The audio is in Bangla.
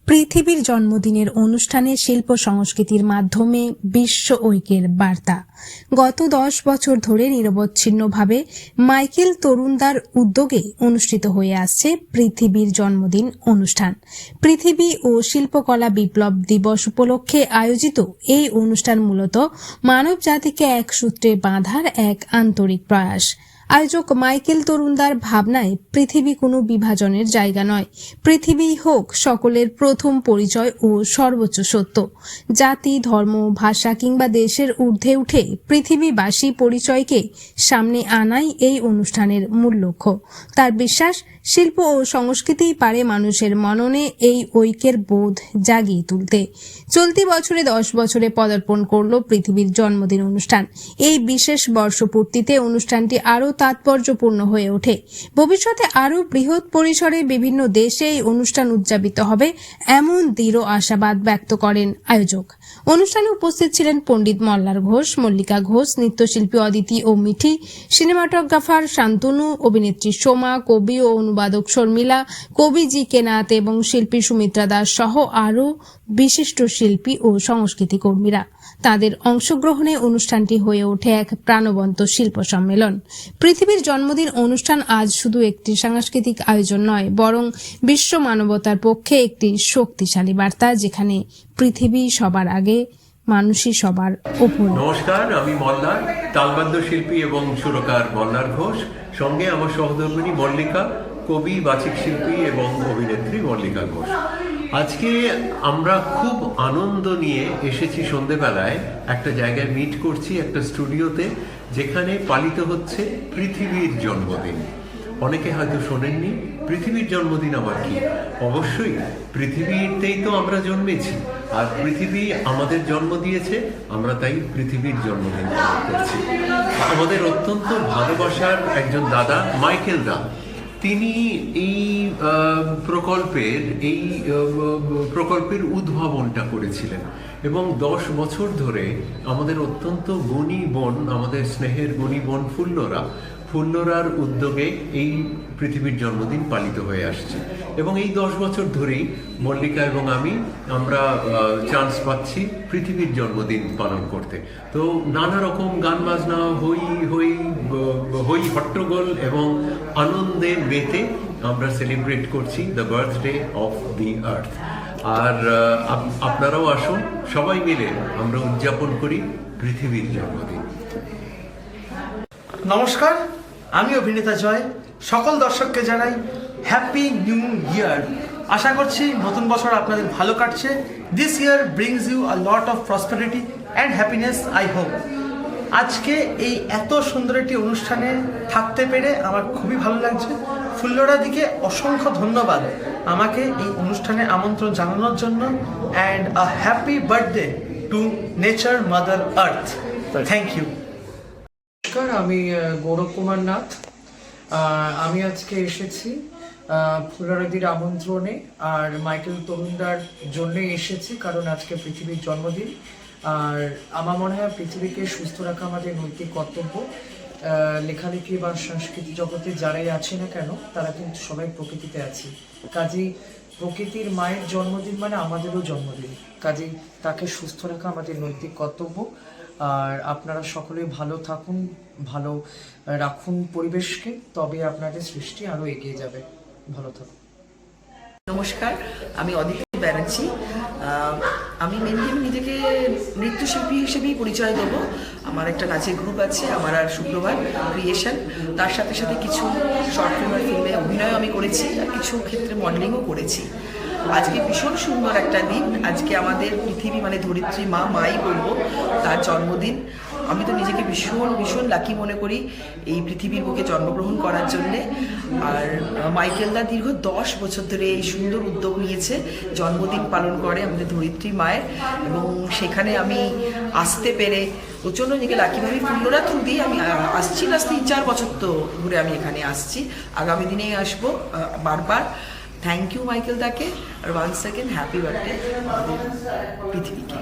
পৃথিবীর জন্মদিনের অনুষ্ঠানে শিল্প সংস্কৃতির মাধ্যমে বিশ্ব ঐক্যের বার্তা। গত 10 বছর ধরে নিরবচ্ছিন্নভাবে মাইকেল তরুণদার উদ্যোগে অনুষ্ঠিত হয়ে আসছে পৃথিবীর জন্মদিন অনুষ্ঠান। পৃথিবী ও শিল্পকলা বিপ্লব দিবস উপলক্ষে আয়োজিত এই অনুষ্ঠান মূলত মানব জাতিকে এক সূত্রে বাঁধার এক আন্তরিক প্রয়াস। আয়োজক মাইকেল তরুণদার ভাবনায় পৃথিবী কোনো বিভাজনের জায়গা নয়, পৃথিবী হোক সকলের প্রথম পরিচয় ও সর্বোচ্চ সত্য। জাতি, ধর্ম, ভাষা কিংবা দেশের ঊর্ধ্বে উঠে পৃথিবীবাসী পরিচয়কে সামনে আনাই এই অনুষ্ঠানের মূল লক্ষ্য। তার বিশ্বাস, শিল্প ও সংস্কৃতিই পারে মানুষের মননে এই ঐক্যের বোধ জাগিয়ে তুলতে। চলতি বছরে 10 বছরে পদার্পণ করল পৃথিবীর জন্মদিন অনুষ্ঠান। এই বিশেষ বর্ষপূর্তিতে অনুষ্ঠানটি আরও তাৎপর্যপূর্ণ হয়ে ওঠে। ভবিষ্যতে আরও বৃহৎ পরিসরে বিভিন্ন দেশে এই অনুষ্ঠান উদযাপিত হবে এমন দৃঢ় আশাবাদ ব্যক্ত করেন আয়োজক। অনুষ্ঠানে উপস্থিত ছিলেন পণ্ডিত মল্লার ঘোষ, মল্লিকা ঘোষ, নৃত্যশিল্পী অদিতি ও মিঠি, সিনেমাটোগ্রাফার শান্তনু, অভিনেত্রী সোমা, কবি ও অনুবাদক শর্মিলা, কবি জি কে নাথ এবং শিল্পী সুমিত্রা দাস সহ আরও বিশিষ্ট শিল্পী ও সংস্কৃতি কর্মীরা। তাদের অংশগ্রহণে অনুষ্ঠানটি হয়ে ওঠে এক প্রাণবন্ত শিল্প সম্মেলন। পৃথিবীর জন্মদিন অনুষ্ঠান আজ শুধু একটি সাংস্কৃতিক আয়োজন নয়, বরং বিশ্ব মানবতার পক্ষে একটি শক্তিশালী বার্তা, যেখানে পৃথিবী সবার আগে, মানুষই সবার উপর। নমস্কার, আমি মল্লার, তালবাদ্য শিল্পী এবং সুরকার মল্লার ঘোষ। সঙ্গে আমার সহধর্মিণী মল্লিকা, কবি, বাচিক শিল্পী এবং অভিনেত্রী মল্লিকা ঘোষ। আজকে আমরা খুব আনন্দ নিয়ে এসেছি সন্ধেবেলায় একটা জায়গায় মিট করছি, একটা স্টুডিওতে, যেখানে পালিত হচ্ছে পৃথিবীর জন্মদিন। অনেকে হয়তো শোনেননি, পৃথিবীর জন্মদিন আবার কি? অবশ্যই পৃথিবীতেই তো আমরা জন্মেছি, আর পৃথিবী আমাদের জন্ম দিয়েছে, আমরা তাই পৃথিবীর জন্মদিন পালন করছি। আমাদের অত্যন্ত ভালোবাসার একজন দাদা মাইকেল দা, তিনি এই প্রকল্পের উদ্ভাবনটা করেছিলেন এবং 10 বছর ধরে আমাদের অত্যন্ত গুণী বোন, আমাদের স্নেহের গুণী বোন ফুল্লরার উদ্যোগে এই পৃথিবীর জন্মদিন পালিত হয়ে আসছে। এবং এই 10 বছর ধরেই মল্লিকা এবং আমরা চান্স পাচ্ছি পৃথিবীর জন্মদিন পালন করতে। তো নানা রকম গান বাজনা, হই হট্টগোল এবং আনন্দে মেতে আমরা সেলিব্রেট করছি দ্য বার্থডে অফ দি আর্থ। আর আপনারাও আসুন, সবাই মিলে আমরা উদযাপন করি পৃথিবীর জন্মদিন। নমস্কার, আমি অভিনেতা জয়। সকল দর্শককে জানাই হ্যাপি নিউ ইয়ার। আশা করছি নতুন বছর আপনাদের ভালো কাটছে। This year brings you a lot of prosperity and happiness, I hope. আজকে এই এত সুন্দর একটি অনুষ্ঠানে থাকতে পেরে আমার খুবই ভালো লাগছে। ফুল্লরাদিকে অসংখ্য ধন্যবাদ আমাকে এই অনুষ্ঠানে আমন্ত্রণ জানানোর জন্য। And a happy birthday to nature mother earth. Thank you. নমস্কার, আমি গৌরব কুমার নাথ। আমি আজকে এসেছি ফুল্লরাদির আমন্ত্রণে, আর মাইকেল তরুণদার জন্যই এসেছি, কারণ আজকে পৃথিবীর জন্মদিন। আর আমার মনে হয় পৃথিবীকে সুস্থ রাখা আমাদের নৈতিক কর্তব্য। লেখালেখি বা সংস্কৃতি জগতে যারাই আছে না কেন, তারা কিন্তু সবাই প্রকৃতিতে আছি। কাজেই প্রকৃতির মায়ের জন্মদিন মানে আমাদেরও জন্মদিন। কাজেই তাকে সুস্থ রাখা আমাদের নৈতিক কর্তব্য। আর আপনারা সকলেই ভালো থাকুন, ভালো রাখুন পরিবেশকে, তবে আপনাদের সৃষ্টি আরও এগিয়ে যাবে। ভালো থাকুন। নমস্কার, আমি অদিতি ব্যানার্জি। আমি মেনলি নিজেকে নৃত্যশিল্পী হিসেবেই পরিচয় দেবো। আমার একটা নাচের গ্রুপ আছে, আমার আর শুক্রবার ক্রিয়েশন। তার সাথে সাথে কিছু শর্ট ফিল্মে অভিনয় আমি করেছি, আর কিছু ক্ষেত্রে মডেলিংও করেছি। আজকে ভীষণ সুন্দর একটা দিন। আজকে আমাদের পৃথিবী মানে ধরিত্রী মাই বলবো, তার জন্মদিন। আমি তো নিজেকে ভীষণ লাকি মনে করি এই পৃথিবীর বুকে জন্মগ্রহণ করার জন্যে। আর মাইকেলদা দীর্ঘ 10 বছর ধরে এই সুন্দর উদ্যোগ নিয়েছে, জন্মদিন পালন করে আমাদের ধরিত্রী মায়ের, এবং সেখানে আমি আসতে পেরে প্রচণ্ড নিজেকে লাকি ভাবি। ফুল্লরা থ্রু দিয়ে আমি আসছি, 3-4 বছর তো ঘুরে আমি এখানে আসছি, আগামী দিনেই আসবো বারবার। থ্যাংক ইউ মাইকেল দাকে, আর ওয়ান্স সেকেন্ড হ্যাপি বার্থডে আমাদের পৃথিবীকে।